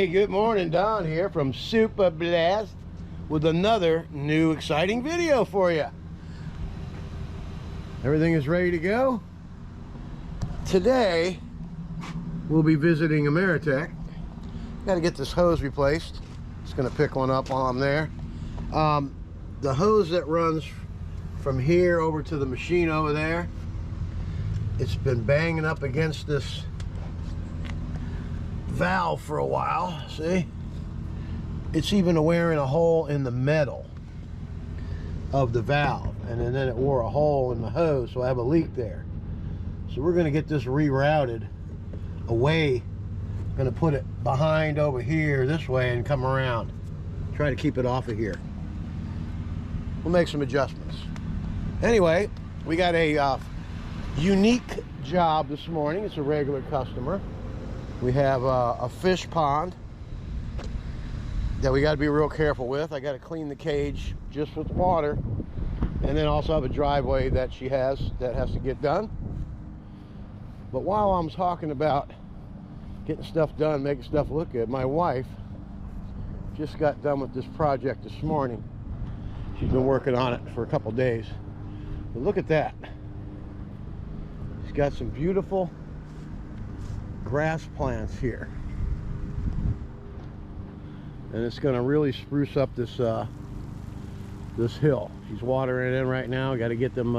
Hey, good morning. Don here from Super Blast with another new exciting video for you. Everything is ready to go. Today we'll be visiting Ameritech. Got to get this hose replaced. Just gonna pick one up while I'm there. The hose that runs from here over to the machine over there, it's been banging up against this valve for a while. See, it's even wearing a hole in the metal of the valve, and then it wore a hole in the hose, so I have a leak there. So we're going to get this rerouted away. Going to put it behind over here this way and come around, try to keep it off of here. We'll make some adjustments. Anyway, we got a unique job this morning. It's a regular customer. We have a fish pond that we got to be real careful with. I got to clean the cage just with water, and then also have a driveway that she has that has to get done. But while I'm talking about getting stuff done, making stuff look good, my wife just got done with this project this morning. She's been working on it for a couple days. But look at that. She's got some beautiful grass plants here, and it's going to really spruce up this this hill. She's watering it in right now. Got to get them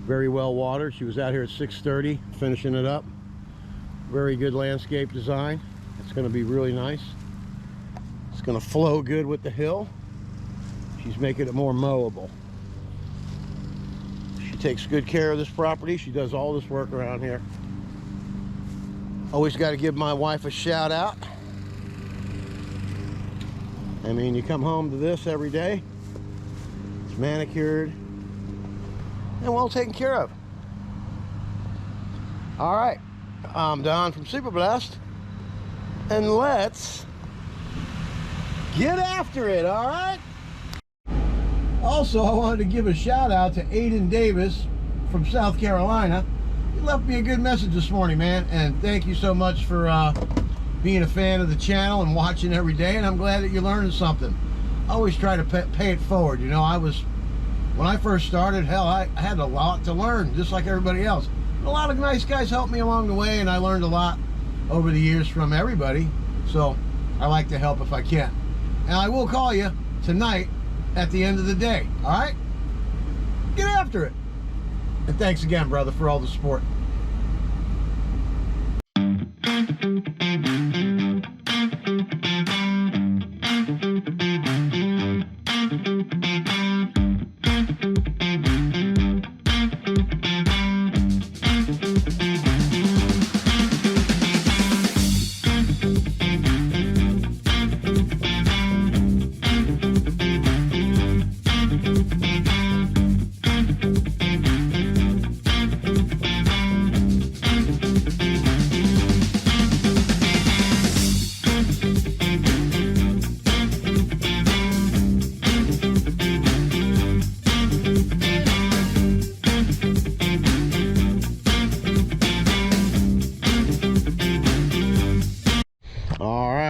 very well watered. She was out here at 6:30 finishing it up. Very good landscape design. It's going to be really nice. It's going to flow good with the hill. She's making it more mowable. She takes good care of this property. She does all this work around here. Always got to give my wife a shout out. I mean, you come home to this every day. It's manicured and well taken care of. All right, I'm Don from Super Blast, and let's get after it. All right. Also, I wanted to give a shout out to Aiden Davis from South Carolina. He left me a good message this morning, man, and thank you so much for being a fan of the channel and watching every day, and I'm glad that you're learning something. I always try to pay it forward. You know, when I first started, hell, I had a lot to learn, just like everybody else. And a lot of nice guys helped me along the way, and I learned a lot over the years from everybody, so I like to help if I can. And I will call you tonight at the end of the day, all right? Get after it. And thanks again, brother, for all the support.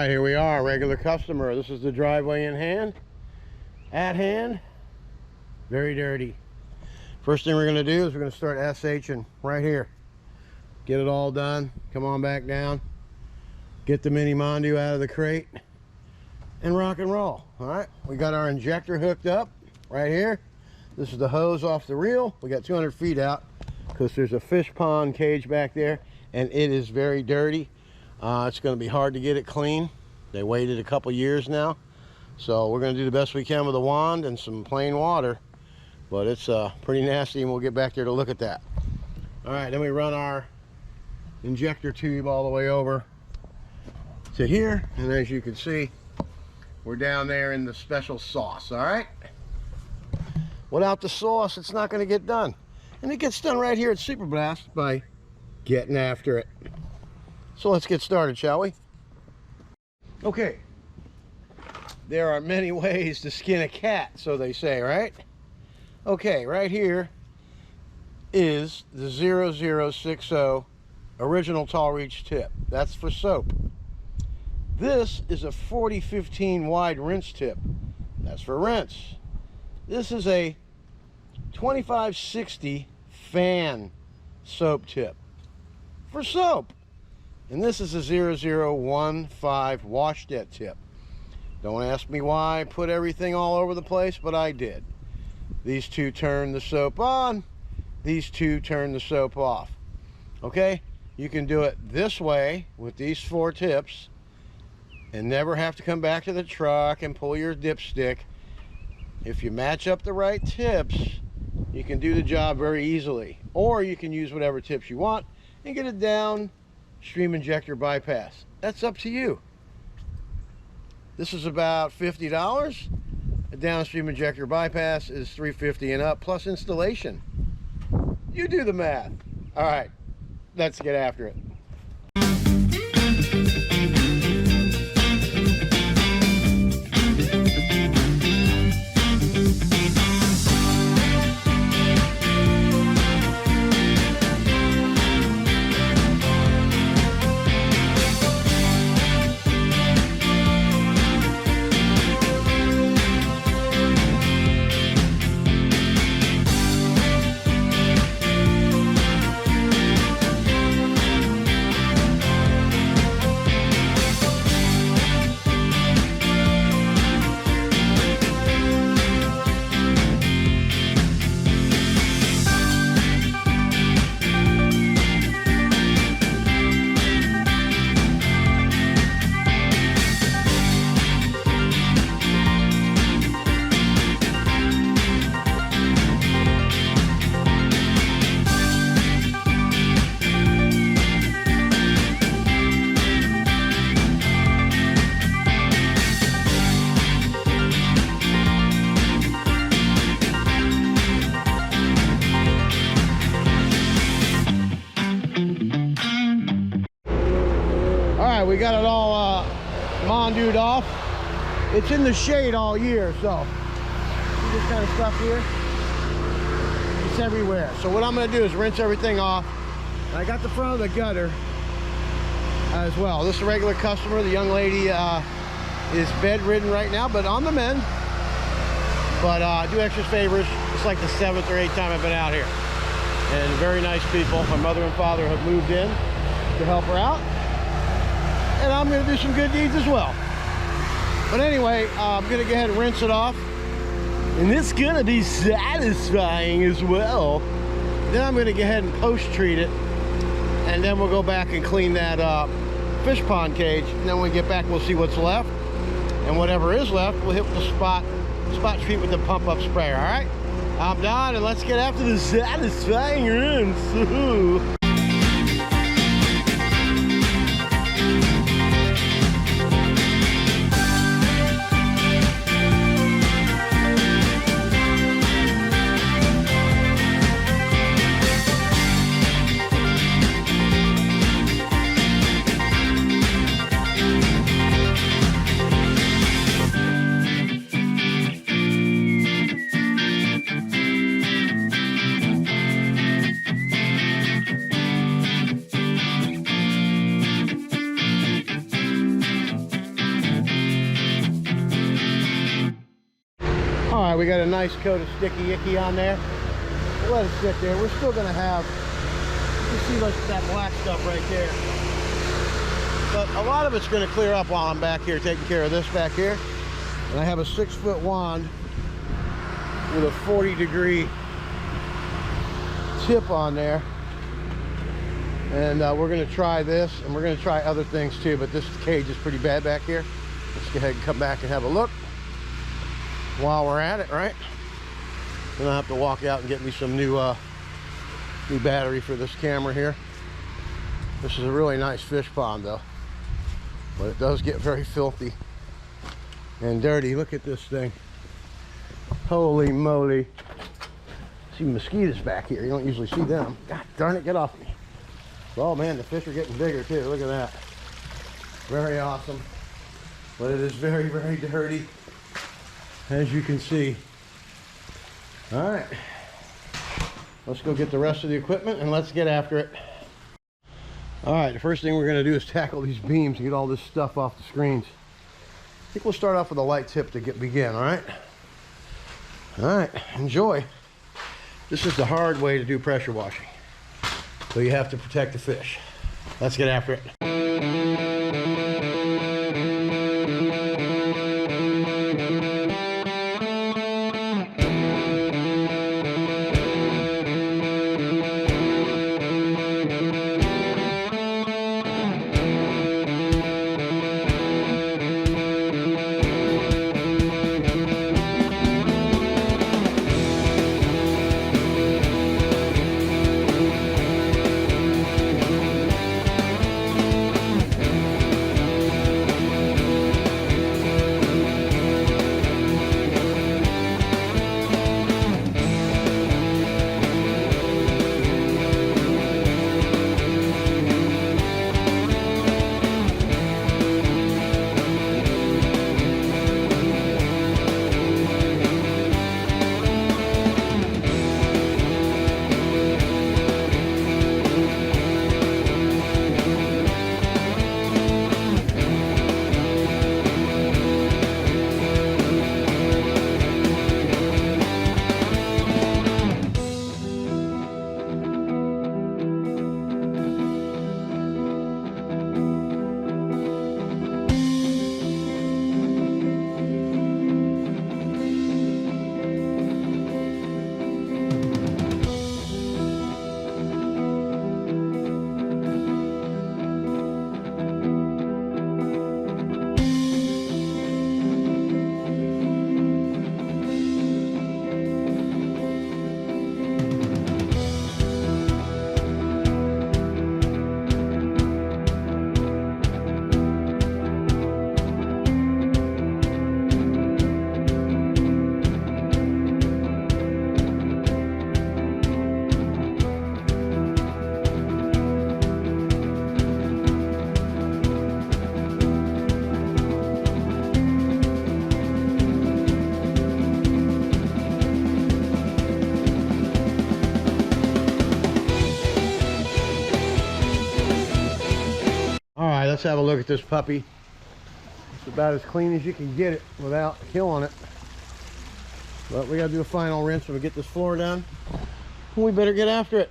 Here we are, regular customer. This is the driveway in hand, at hand, very dirty. First thing we're going to do is we're going to start SHing right here. Get it all done, come on back down, get the mini Mondu out of the crate, and rock and roll. All right, we got our injector hooked up right here. This is the hose off the reel. We got 200 feet out because there's a fish pond cage back there, and it is very dirty. It's going to be hard to get it clean. They waited a couple years now, so we're going to do the best we can with a wand and some plain water, but it's pretty nasty, and we'll get back there to look at that. All right, then we run our injector tube all the way over to here, and as you can see, we're down there in the special sauce. All right, without the sauce, it's not going to get done, and it gets done right here at Super Blast by getting after it. So let's get started, shall we? Okay, there are many ways to skin a cat, so they say, right? Okay, right here is the 0060 original tall reach tip. That's for soap. This is a 40-15 wide rinse tip. That's for rinse. This is a 25-60 fan soap tip for soap. And this is a 0015 wash jet tip. Don't ask me why I put everything all over the place, but I did. These two turn the soap on. These two turn the soap off. Okay? You can do it this way with these 4 tips and never have to come back to the truck and pull your dipstick. If you match up the right tips, you can do the job very easily. Or you can use whatever tips you want and get a downstream injector bypass. That's up to you. This is about $50. A downstream injector bypass is $350 and up, plus installation. You do the math. All right, let's get after it. We got it all mondued off. It's in the shade all year, so see this kind of stuff here? It's everywhere. So what I'm going to do is rinse everything off. And I got the front of the gutter as well. This is a regular customer. The young lady is bedridden right now, but on the mend. But I do extra favors. It's like the 7th or 8th time I've been out here. And very nice people. My mother and father have moved in to help her out. And I'm going to do some good deeds as well. But anyway, I'm going to go ahead and rinse it off. And it's going to be satisfying as well. Then I'm going to go ahead and post-treat it. And then we'll go back and clean that fish pond cage. And then when we get back, we'll see what's left. And whatever is left, we'll hit with the spot treat with the pump-up sprayer, all right? I'm done, and let's get after the satisfying rinse. We got a nice coat of sticky icky on there. We'll let it sit there. We're still going to have, you can see that black stuff right there. But a lot of it's going to clear up while I'm back here taking care of this back here. And I have a 6-foot wand with a 40-degree tip on there. And we're going to try this, and we're going to try other things too, but this cage is pretty bad back here. Let's go ahead and come back and have a look while we're at it, right? Then I'll have to walk out and get me some new battery for this camera here. This is a really nice fish pond though, but it does get very filthy and dirty. Look at this thing. Holy moly. See mosquitoes back here. You don't usually see them. God darn it, get off me. Oh man, the fish are getting bigger too. Look at that. Very awesome. But it is very, very dirty, as you can see. All right, let's go get the rest of the equipment and let's get after it. All right, the first thing we're gonna do is tackle these beams and get all this stuff off the screens. I think we'll start off with a light tip to begin, all right? All right, enjoy. This is the hard way to do pressure washing. So you have to protect the fish. Let's get after it. Let's have a look at this puppy. It's about as clean as you can get it without killing it. But we gotta do a final rinse when we get this floor done. We better get after it.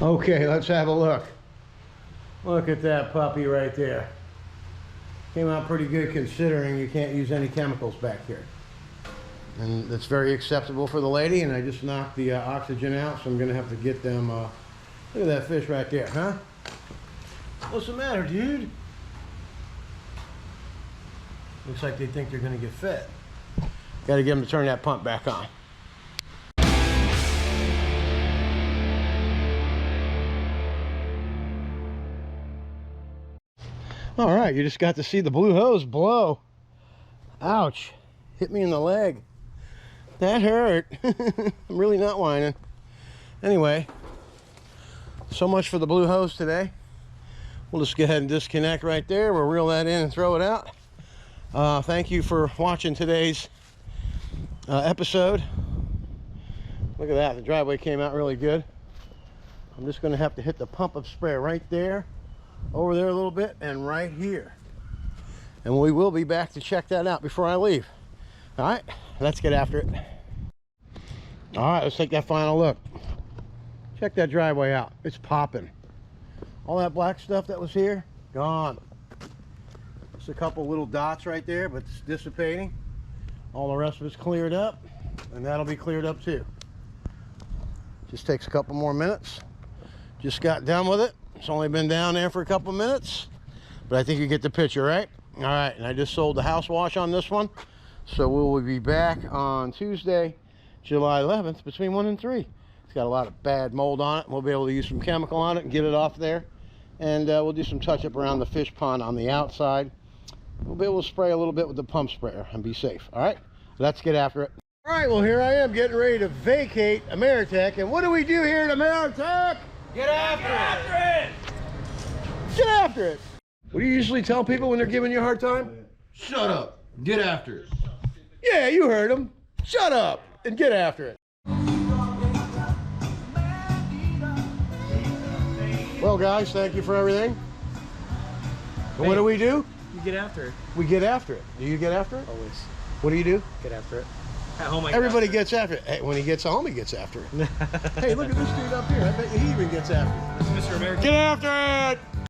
Okay, let's have a look. Look at that puppy right there. Came out pretty good considering you can't use any chemicals back here. And that's very acceptable for the lady, and I just knocked the oxygen out, so I'm gonna have to get them, look at that fish right there, huh? What's the matter, dude? Looks like they think they're gonna get fed. Gotta get them to turn that pump back on. All right, you just got to see the blue hose blow. Ouch, hit me in the leg. That hurt. I'm really not whining. Anyway, so much for the blue hose today. We'll just go ahead and disconnect right there. We'll reel that in and throw it out. Thank you for watching today's episode. Look at that, the driveway came out really good. I'm just going to have to hit the pump up spray right there, over there a little bit, and right here. And we will be back to check that out before I leave. All right, let's get after it. All right, let's take that final look. Check that driveway out. It's popping. All that black stuff that was here, gone. Just a couple little dots right there, but it's dissipating. All the rest of it's cleared up, and that'll be cleared up too. Just takes a couple more minutes. Just got done with it. It's only been down there for a couple minutes, but I think you get the picture, right? All right, and I just sold the house wash on this one. So we will be back on Tuesday, July 11th, between 1 and 3. It's got a lot of bad mold on it. We'll be able to use some chemical on it and get it off there. And we'll do some touch-up around the fish pond on the outside. We'll be able to spray a little bit with the pump sprayer and be safe. All right, let's get after it. All right, well, here I am getting ready to vacate Ameritech. And what do we do here at Ameritech? Get after it! Get after it! What do you usually tell people when they're giving you a hard time? Shut up. Get after it. Yeah, you heard them. Shut up and get after it. Well, guys, thank you for everything. And what do we do? You get after it. We get after it. Do you get after it? Always. What do you do? Get after it. At home, Everybody gets after it. Hey, when he gets home, he gets after it. Hey, look at this dude up here. I bet you he even gets after it. Mr. American. Get after it!